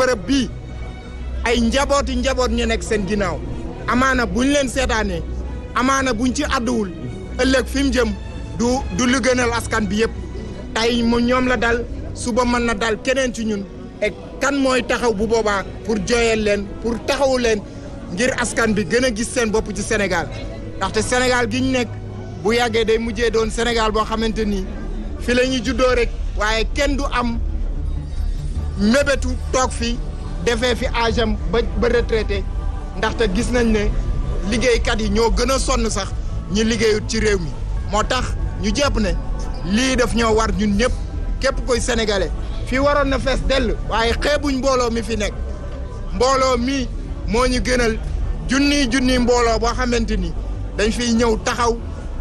bërëb bii ay njaboot ñu nekk seen ginnaaw amaana buñ leen seetaanee amaana buñ ci àdduwul ëllëg fi mu jëm du lu gënal askan bi yëpp tey mu ñoom la dal suba mën na dal keneen ci ñun et kan mooy taxaw bu boobaa pour jooyal leen pour taxawu leen ngir askan bi gën a gis seen bopp ci Sénégal ndaxte Sénégal gi ñu nekk bu yàggee day mujjee doon Sénégal boo xamante ni fi la ñuy juddoo rek waaye kenn du am mébétu toog fi defee fi âge am ba retraité ndaxte gis nañ ne liggéeykat yi ñoo gën a sonn sax ñi liggéeyut ci réew mi moo tax ñu jàpp ne lii daf ñoo war ñun ñëpp képp koy sénégalais fii waroon na fees dell waaye xeebuñ mbooloo mi fi nekk mbooloo mi moo ñu gënal junniy mbooloo boo xamante ni dañ fiy ñëw taxaw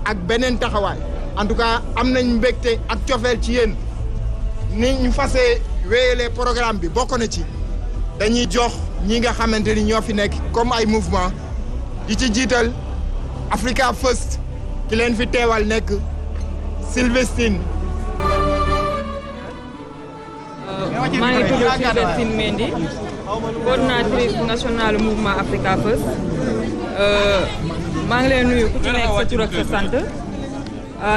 ak beneen taxawaay en tout cas am nañ mbégte ak cofeel ci yéen ni ñu fasee wéyalee programme bi bokk na ci dañuy jox ñi nga xamante ni ñoo fi nekk comme ay mouvement di ci jiital Africa First ki leen fi teewal nekk Sylvestine. maa ngi tudd Sylvestine Mendy coordinatrice nationale mouvement Africa First maa ngi leen nuyu ku ci nekk sa tur ak sa sant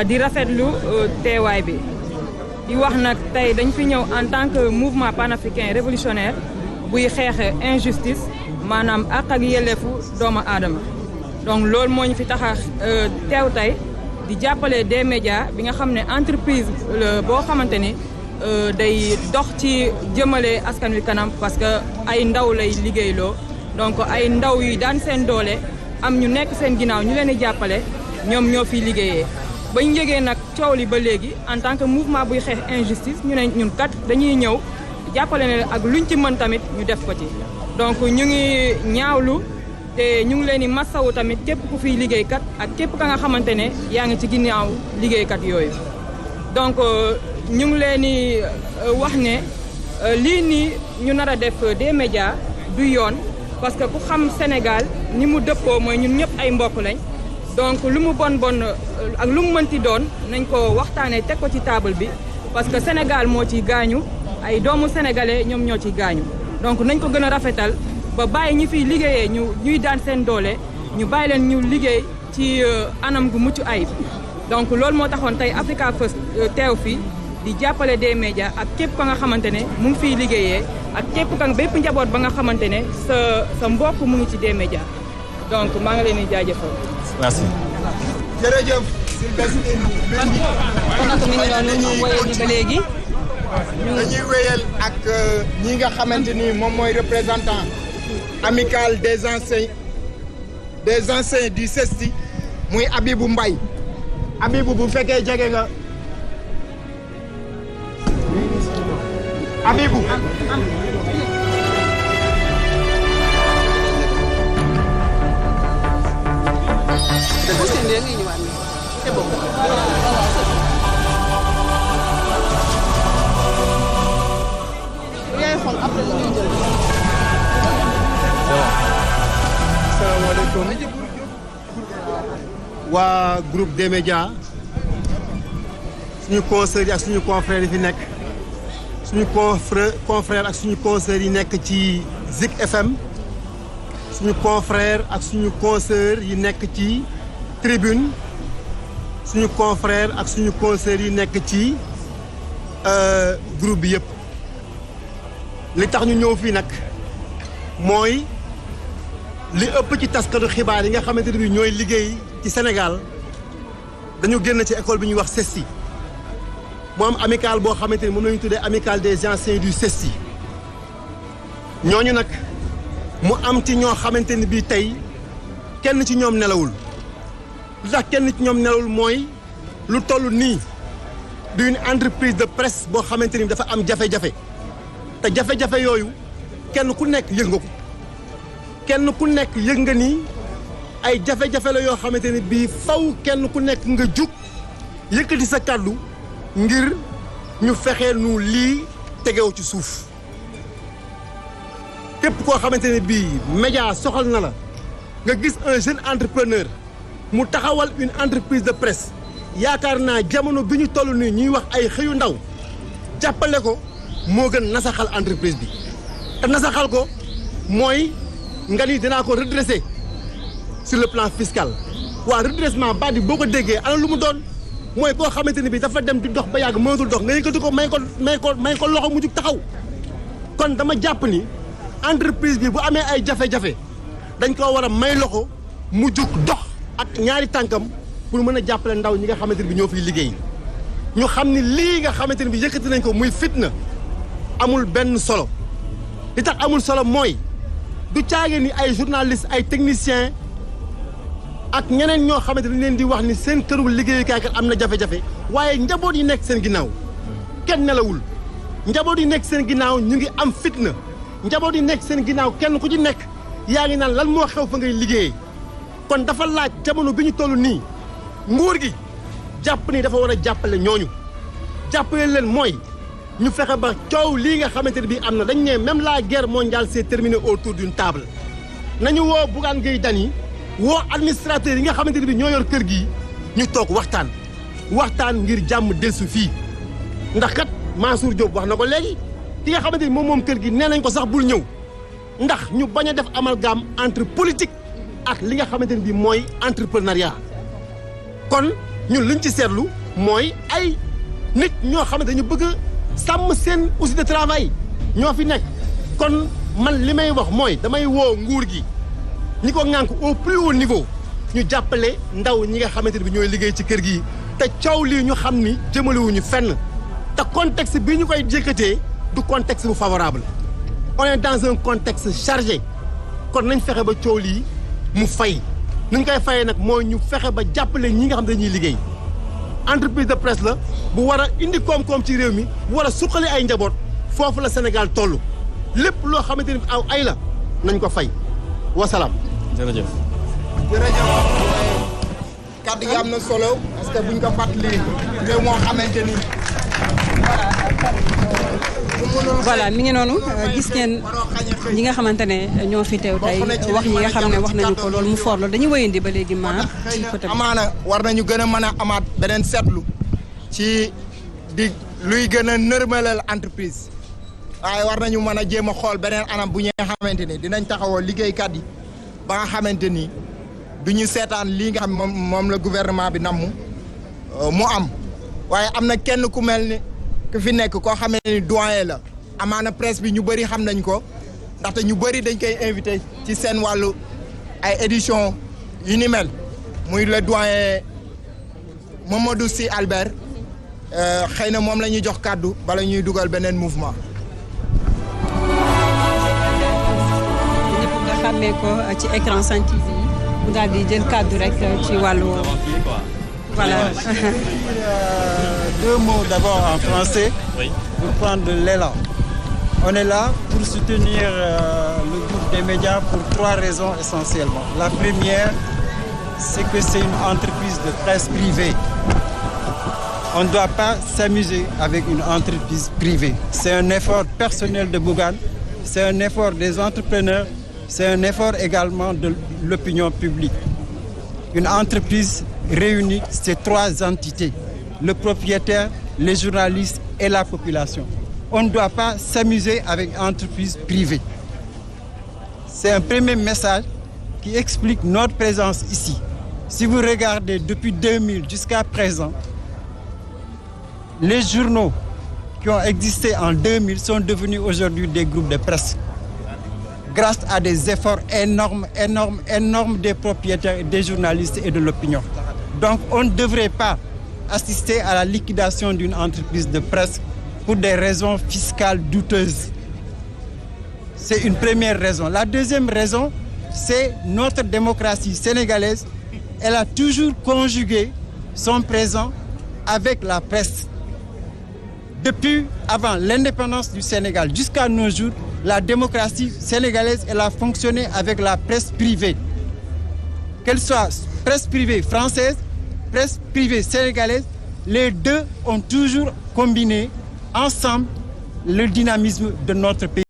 di rafetlu teewaay bi di wax nag tey dañ fi ñëw en tant que mouvement panafricain révolutionnaire buy xeexe injustice maanaam àq ak yelleefu doomu aadama donc loolu moo ñu fi tax a teew tey di jàppale des médias bi nga xam ne entreprise boo xamante ni day dox ci jëmale askan wi kanam parce que ay ndaw lay liggéeyloo donc ay ndaw yi daan seen doole am ñu nekk seen ginnaaw ñu leen di jàppale ñoom ñoo fiy liggéeyee. ba ñu yëgee nag coow li ba léegi en tant que mouvement buy xeex injustice ñu ne ñun kat dañuy ñëw jàppale ne ak luñ ci mën tamit ñu def ko ci donc ñu ngi ñaawlu te ñu ngi leen di masawu tamit képp ku fiy liggéeykat ak képp ka nga xamante ne yaa ngi ci ginnaaw liggéeykat yooyu donc ñu ngi leen di wax ne lii nii ñu nar a def des médias du yoon parce que ku xam Sénégal ni mu dëppoo mooy ñun ñëpp ay mbokk lañ donc lu mu bon ak lu mu mënti doon nañ ko waxtaanee teg ko ci table bi parce que Sénégal moo ciy gaañu ay doomu sénégalais ñoom ñoo ciy gaañu donc nañ ko gën a rafetal ba bàyyi ñi fiy liggéeyee ñuy daan seen doole ñu bàyyi leen ñu liggéey ci anam gu mucc ayib donc loolu moo taxoon tey Africa First teew fii di jàppale des médias ak képp ka nga xamante ne mu ngi fiy liggéeyee ak képp ka bépp njaboot ba nga xamante ne sa mbokk mu ngi ci des médias donc maa ngi leen di jaajëfal. merci. jërëjëf. kon nag mi ngi noonu wéyal di ba léegi. dañuy wéyal ak ñi nga xamante ni moom mooy représentant amical des anciens du CESTI muy Abibou Mbaye Abibou bu fekkee jege nga Abibou. Asalaamaaleykum waa groupe des médias suñu consoeurs yi ak suñu confrères yi fi nekk suñu confrères ak suñu consoeurs yi nekk ci Zik FM suñu confrères ak suñu consoeurs yi nekk ci Tribune suñu confrères ak suñu consoeurs yi nekk ci groupe bi yëpp li tax ñu ñëw fii nag mooy li ëpp ci taskatu xibaar yi nga xamante ne bi ñooy liggéey ci Sénégal dañu génn ci école bi ñuy wax CESTI mu am amical boo xamante ni moom la ñu tuddee amical des anciens du CESTI ñooñu nag mu am ci ñoo xamante ni bii tey kenn ci ñoom nelawul lu tax kenn ci ñoom nelawul mooy lu toll nii d'une entreprise de presse boo xamante ni dafa am jafe-jafe te jafe-jafe yooyu kenn ku nekk yëg nga ko kenn ku nekk yëg nga ni ay jafe-jafe la yoo xamante ni bii faw kenn ku nekk nga jug yëkkati sa kàddu ngir ñu fexee nu lii tegew ci suuf képp koo xamante ne bii média soxal na la nga gis un jeune entrepreneur mu taxawal une entreprise de presse yaakaar naa jamono bi ñu toll nii ñuy wax ay xëyu ndaw jàppale ko moo gën nasaxal entreprise bi te nasaxal ko mooy nga ni dinaa ko redresser sur le plan fiscal waa redressement baat bi boo ko déggee ana lu mu doon mooy koo xamante ni bi dafa dem di dox ba yàgg mënatul dox nga yëkkati ko may ko loxo mu jug taxaw kon dama jàpp ni entreprise bi bu amee ay jafe-jafe dañ koo war a may loxo mu jug dox ak ñaari tànkam pour mën a jàppale ndaw ñi nga xamante ni bi ñoo fiy liggéey ñu xam ni lii nga xamante ni bi yëkkati nañ ko muy fitna amul benn solo li tax amul solo mooy du caage ni ay journalistes ay techniciens ak ñeneen ñoo xamante ni leen di wax ni seen këru liggéeyukaay kat am na jafe-jafe waaye njaboot yi nekk seen ginnaaw kenn nelawul njaboot yi nekk seen ginnaaw ñu ngi am fitna njaboot yi nekk seen ginnaaw kenn ku ci nekk yaa ngi naan lan moo xew fa ngay liggéeyee kon dafa laaj jamono bi ñu toll nii nguur gi jàpp ni dafa war a jàppale ñooñu jàppale leen mooy ñu fexe ba coow lii nga xamante ne bii am na dañ ne même la guerre mondiale s'est terminée autour d'une table nañu woo Bougane Gueye Dany woo administrateurs yi nga xamante ne bii ñoo yor kër gi ñu toog waxtaan ngir jàmm delsu fii ndax kat Mansour Diop wax na ko léegi ki nga xamante ni moom kër gi nee nañ ko sax bul ñëw ndax ñu bañ a def amalgame entre politique ak li nga xamante ne bii mooy entrepreneuriat kon ñun luñ ci seetlu mooy ay nit ñoo xamante ñu bëgg a sàmm seen outil de travail ñoo fi nekk kon man li may wax mooy damay woo nguur gi ñi ko ŋànk au plus haut niveau ñu jàppale ndaw ñi nga xamante ne bi ñooy liggéey ci kër gi te coow lii ñu xam ni jëmalewuñu fenn te contexte bi ñu koy jëkkatee du contexte bu favorable on est dans un contexte chargé kon nañ fexe ba coow lii mu fay nuñ koy fayee nag mooy ñu fexe ba jàppale ñi nga xam ne dañuy liggéey entreprise de presse la bu war a indi koom-koom ci réew mi bu war a suqali ay njaboot foofu la Sénégal toll lépp loo xamante ni aw ay la nañ ko fay wasalaam. jërëjëf. kàddu gi am na solo parce que buñ ko fàttali réew moo xamante ni. voilà mi ngi noonu gis ngeen ñi nga xamante ne ñoo fi teew tey wax ñi nga xam ne wax nañu ko loolu mu for loolu dañuy wëyandi ba léegi maar ci côté bi. amaana war nañu gën a mën a amaat beneen seetlu ci di luy gën a nërmalal entreprise waaye war nañu mën a jéem a xool beneen anam bu ñuy xamante ni dinañ taxawoo liggéeykat yi ba nga xamante ni du ñu seetaan lii nga xam moom la gouvernement bi namm mu am waaye am na kenn ku mel ni ku fi nekk koo xamee ni doyen la amaana presse bi ñu bëri xam nañ ko ndaxte ñu bëri dañ koy invité ci seen wàllu ay édition yu ni mel muy le doyen Mamadou Sy Albert xëy na moom la ñuy jox kàddu bala ñuy dugal beneen mouvement. ñëpp nga xàmmee ko ci écran Sen TV mu daal di jël kàddu rek ci wàllu voilà. Deux mots d'abord en français pour prendre de l'élan. On est là pour soutenir le groupe des médias pour trois raisons essentiellement. La première, c'est que c'est une entreprise de presse privée. On ne doit pas s'amuser avec une entreprise privée. C'est un effort personnel de Bougane, c'est un effort des entrepreneurs, c'est un effort également de l'opinion publique. Une entreprise réunit ces trois entités, le propriétaire, les journalistes et la population. On ne doit pas s'amuser avec une entreprise privée. C'est un premier message qui explique notre présence ici. Si vous regardez depuis 2000 jusqu'à présent, les journaux qui ont existé en 2000 sont devenus aujourd'hui des groupes de presse. Grâce à des efforts énormes des propriétaires, et des journalistes et de l'opinion. Donc on ne devrait pas assister à la liquidation d'une entreprise de presse pour des raisons fiscales douteuses. C'est une première raison. La deuxième raison, c'est notre démocratie sénégalaise. Elle a toujours conjugué son présent avec la presse. Depuis avant l'indépendance du Sénégal jusqu'à nos jours, la démocratie sénégalaise, elle a fonctionné avec la presse privée. Qu'elle soit presse privée française, presse privée sénégalaise, les deux ont toujours combiné ensemble le dynamisme de notre pays.